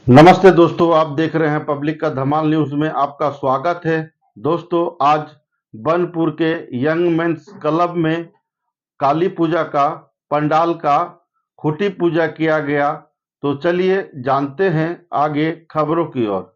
नमस्ते दोस्तों, आप देख रहे हैं पब्लिक का धमाल न्यूज़ में आपका स्वागत है। दोस्तों, आज बनपुर के यंग मेंस क्लब में काली पूजा का पंडाल का खूंटी पूजा किया गया। तो चलिए जानते हैं आगे खबरों की ओर।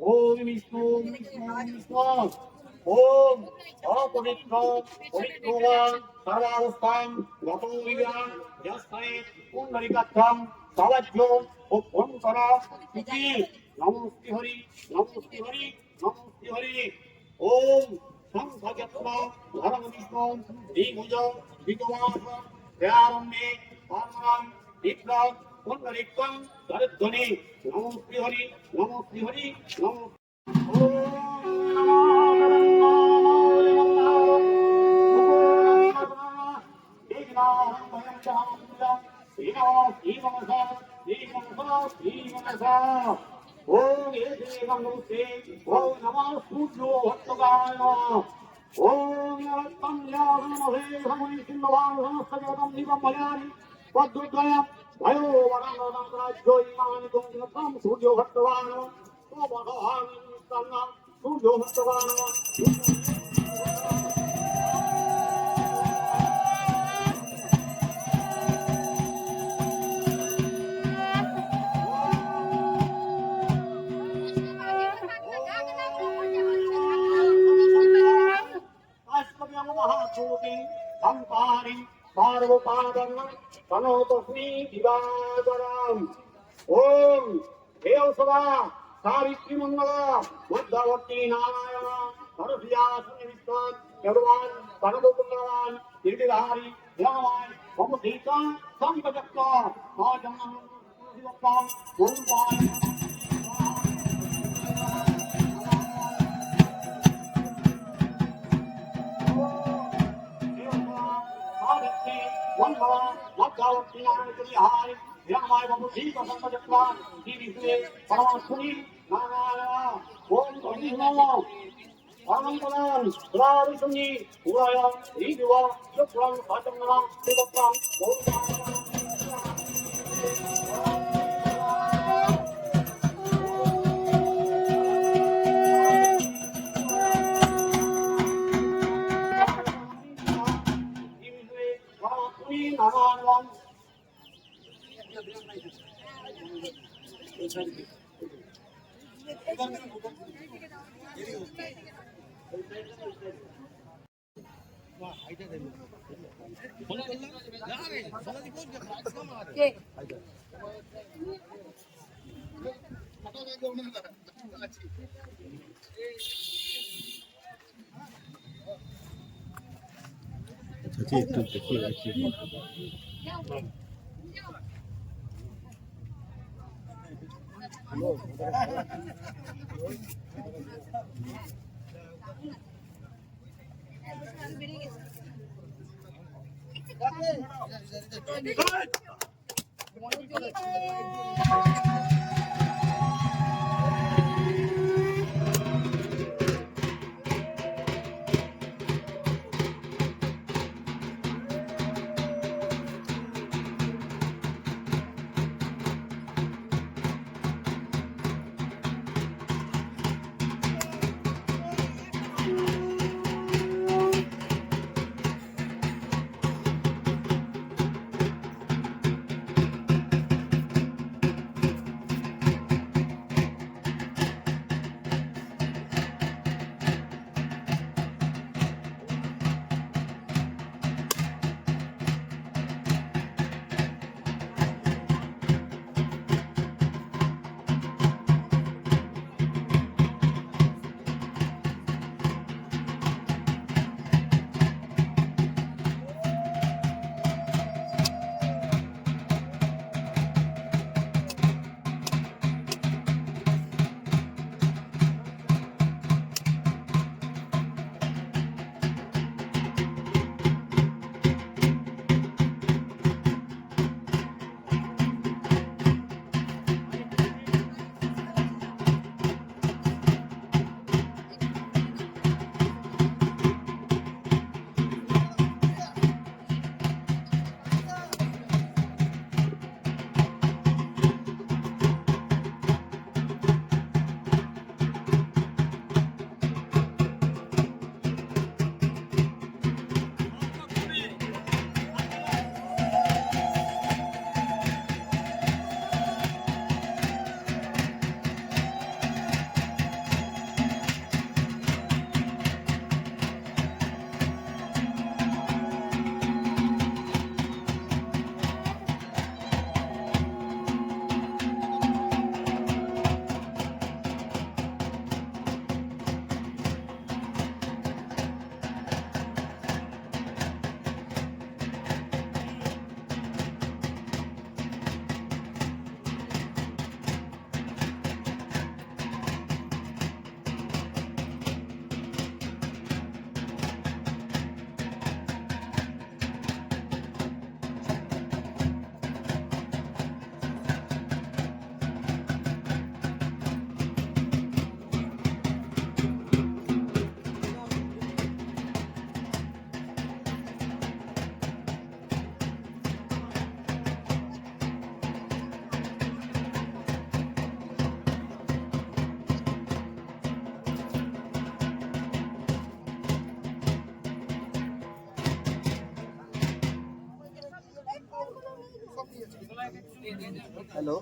ओम विष्णु विष्णु ओम अपवित्र पवित्रवान सर्वावस्थां गतो विज्ञान यस्मै पुंडरीकाक्षं सवज्यो उपवंकरा इति नमोस्ति हरि नमोस्ति हरि नमोस्ति हरि ओम संभजत्वा धर्म विष्णु दिग्भुज विगवास प्यारम्मे पारमं विप्र पुंडरीकं सरध्वनि नमोस्ति हरि नमो ओम ये नमोस्ते ओम नमः सूर्यो भक्तगाय ओम यत्तं यागमहे भगवन् सिंहवान समस्तजगतं निगम मलयानि पद्दुद्वय भयो वरनराज्यो इमानि गुणं सूर्यो भक्तवान ओ भगवान तन्ना सूर्यो भक्तवान संपारि सर्वपादं तनोतस्मै दिवाकरम् ओम देव सदा सावित्री मंगला मध्यवर्ती नारायण सरस्वती सुनिविष्टान भगवान परमपुत्रवान गिरिधारी ध्यावाय ममुदीका संपजक्ता आजमन शिवप्पा गुरुवाय वन भवा मध्यावर्ती नारायण गिरिधारी ध्यावाय ममुदीका संपजक्ता गिरिधरे परमात्मनि नारायण ओम हरि नमो आनंदनाम राविसुनि उराय रीदिवा शुक्रं पाचमना शिवप्रां नारायण হ্যালো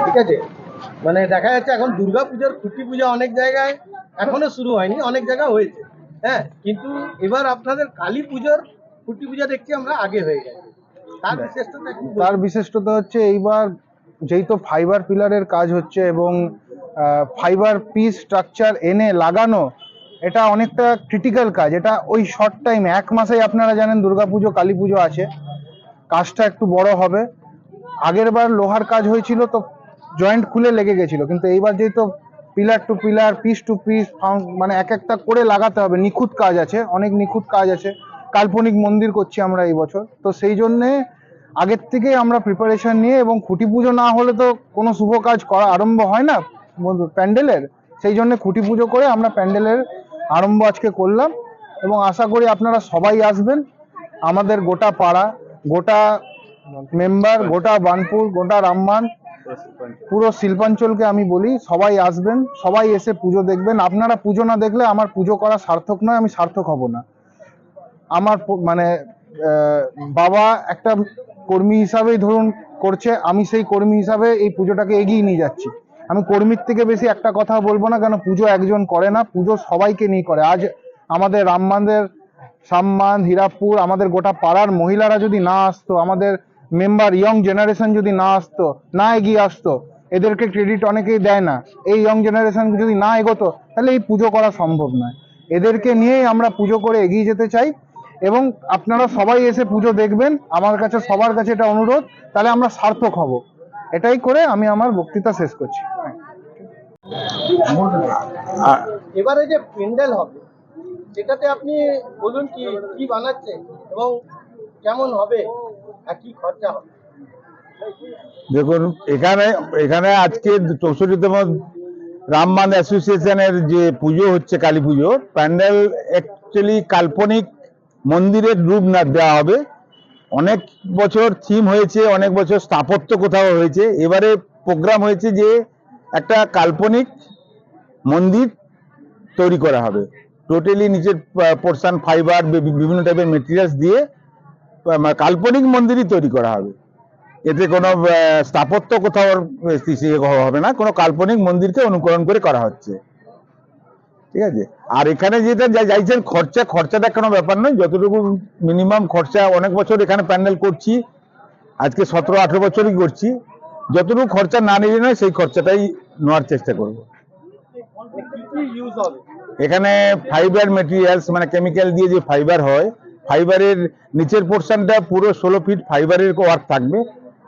ঠিক আছে, মানে দেখা যাচ্ছে এখন দুর্গাপূজার খুঁটি পূজা অনেক জায়গায় এখনো শুরু হয়নি, অনেক জায়গায় হয়েছে। হ্যাঁ, কিন্তু এবার আপনাদের কালী পুজোর খুঁটি পূজা দেখছি আমরা আগে হয়ে গেছে। তার বিশেষটা কি? তার বিশিষ্টতা হচ্ছে এইবার যেহেতু ফাইবার পিলারের কাজ হচ্ছে এবং ফাইবার পিস স্ট্রাকচার এনে লাগানো, এটা অনেকটা ক্রিটিক্যাল কাজ। এটা ওই শর্ট টাইম 1 মাসেই আপনারা জানেন দুর্গাপুজো কালী পুজো আছে, কাজটা একটু বড় হবে। আগের বার লোহার কাজ হয়েছিল তো জয়েন্ট খুলে লেগে গেছিল, কিন্তু এইবার যেহেতু pillar to pillar piece to piece মানে এক একটা করে লাগাতে হবে, নিখুঁত কাজ আছে, অনেক নিখুঁত কাজ আছে। কাল্পনিক মন্দির করছি আমরা এই বছর, তো সেই জন্যে আগের থেকে আমরা প্রিপারেশন নিয়ে, এবং খুঁটি পুজো না হলে তো কোনো শুভ কাজ করা আরম্ভ হয় না প্যান্ডেলের, সেই জন্য খুঁটি পুজো করে আমরা প্যান্ডেলের আরম্ভ আজকে করলাম। এবং আশা করি আপনারা সবাই আসবেন, আমাদের গোটা পাড়া, গোটা মেম্বার, গোটা বানপুর, গোটা রামমান, পুরো শিল্পাঞ্চলকে আমি বলি সবাই আসবেন, সবাই এসে পুজো দেখবেন। আপনারা পুজো না দেখলে আমার পুজো করা সার্থক নয়, আমি সার্থক হব না। আমার মানে বাবা একটা কর্মী হিসাবেই ধরুন করছে, আমি সেই কর্মী হিসাবে এই পুজোটাকে এগিয়ে নিয়ে যাচ্ছি। আমি কর্মীর থেকে বেশি একটা কথা বলবো না, কেন পুজো একজন করে না, পুজো সবাইকে নিয়ে করে। আজ আমাদের রামমানদের, সাম্মান, হীরাপুর, আমাদের গোটা পাড়ার মহিলারা যদি না আসতো, আমাদের মেম্বার ইয়ং জেনারেশন যদি না আসতো, না এগিয়ে আসতো, এদেরকে ক্রেডিট অনেকেই দেয় না, এই ইয়ং জেনারেশন যদি না এগোতো, তাহলে এই পুজো করা সম্ভব নয়। এদেরকে নিয়েই আমরা পুজো করে এগিয়ে যেতে চাই, এবং আপনারা সবাই এসে পুজো দেখবেন, আমার কাছে সবার কাছে এটা অনুরোধ, তাহলে আমরা সার্থক হব। এটাই করে আমি আমার বক্তৃতা শেষ করছি। এবারে যে প্যান্ডেল হবে সেটাতে আপনি বলুন কি কি বানাচ্ছেন এবং কেমন হবে আর কি খরচা হবে? দেখুন, এখানে এখানে আজকে 64তম রামমান অ্যাসোসিয়েশনের যে পুজো হচ্ছে কালী পুজো, প্যান্ডেল অ্যাকচুয়ালি কাল্পনিক মন্দিরের রূপ না দেওয়া হবে। অনেক বছর থিম হয়েছে, অনেক বছর স্থাপত্য কোথাও হয়েছে, এবারে প্রোগ্রাম হয়েছে যে একটা কাল্পনিক মন্দির তৈরি করা হবে। টোটালি নিচের পোর্শন ফাইবার, বিভিন্ন টাইপের মেটেরিয়ালস দিয়ে কাল্পনিক মন্দিরই তৈরি করা হবে। এতে কোনো স্থাপত্য কোথাও হবে না, কোনো কাল্পনিক মন্দিরকে অনুকরণ করে করা হচ্ছে। ঠিক আছে, আর এখানে যেটা চাইছেন খরচাটা কোনো ব্যাপার নয়, যতটুকু মিনিমাম খরচা, অনেক বছর এখানে প্যান্ডেল করছি, আজকে 17-18 বছরই করছি, যতটুকু খরচা না নিলে নয় সেই খরচাটাই নেওয়ার চেষ্টা করব। এখানে ফাইবার মেটেরিয়ালস, মানে কেমিক্যাল দিয়ে যে ফাইবার হয়, ফাইবারের নিচের পোর্শনটা পুরো 16 ফিট ফাইবারের ওয়ার্ক থাকবে,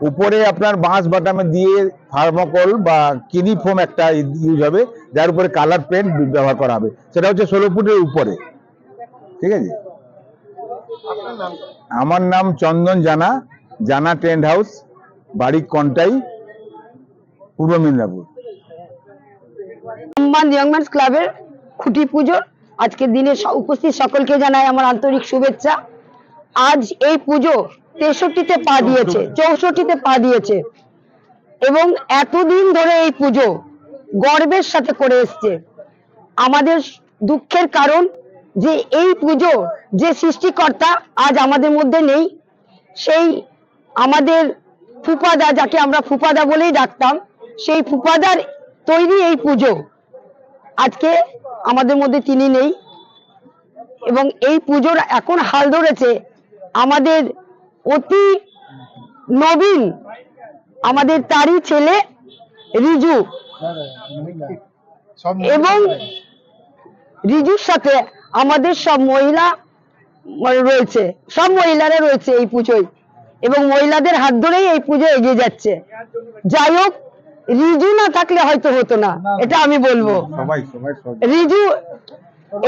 উপরে আপনার বাঁশ বাটামে দিয়ে থার্মোকল বা কিনি ফোম একটা ইউজ হবে, যার উপরে কালার পেন্ট ব্যবহার করা হবে, সেটা হচ্ছে 16 ফুটের উপরে। ঠিক আছে, আমার নাম চন্দন জানা, জানা টেন্ট হাউস, বাড়ি কন্টাই, পূর্ব মেদিনীপুর। রামমান ইয়ংম্যানস ক্লাবের খুঁটি পুজোর আজকের দিনে উপস্থিত সকলকে জানাই আমার আন্তরিক শুভেচ্ছা। আজ এই পুজো 63তে পা দিয়েছে, 64তে পা দিয়েছে, এবং এতদিন ধরে এই পুজো গর্বের সাথে করে এসছে। আমাদের দুঃখের কারণ যে এই পুজো যে সৃষ্টিকর্তা আজ আমাদের মধ্যে নেই, সেই আমাদের ফুফাদা, যাকে আমরা ফুফাদা বলেই ডাকতাম, সেই ফুফাদার তৈরি এই পুজো আজকে আমাদের মধ্যে তিনি নেই, এবং এই পুজোর এখন হাল ধরেছে আমাদের অতি নবীন, আমাদের তারই ছেলে রিজু, এবং রিজুর সাথে আমাদের সব মহিলা রয়েছে, সব মহিলারা রয়েছে এই পুজোয়, এবং মহিলাদের হাত ধরেই এই পুজো এগিয়ে যাচ্ছে। যাই হোক, রিজু না থাকলে হয়তো হতো না, এটা আমি বলবো। রিজু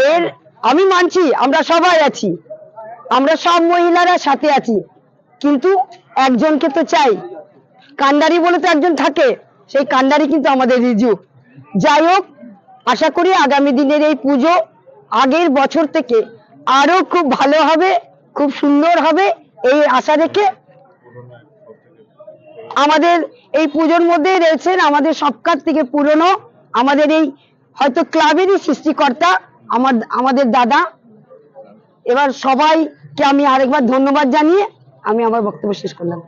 এর আমি মানছি, আমরা সবাই আছি, আমরা সব মহিলারা সাথে আছি, কিন্তু একজনকে তো চাই, কান্ডারি বলে তো একজন থাকে, সেই কান্ডারি কিন্তু আমাদের রিজু। যাই হোক, আশা করি আগামী দিনের এই পুজো আগের বছর থেকে আরো খুব ভালো হবে, খুব সুন্দর হবে, এই আশা রেখে আমাদের এই পুজোর মধ্যে রয়েছেন আমাদের সবকার থেকে পুরনো, আমাদের এই হয়তো ক্লাবেরই সৃষ্টিকর্তা আমাদের দাদা। এবার সবাইকে আমি আরেকবার ধন্যবাদ জানিয়ে আমি আমার বক্তব্য শেষ করলাম।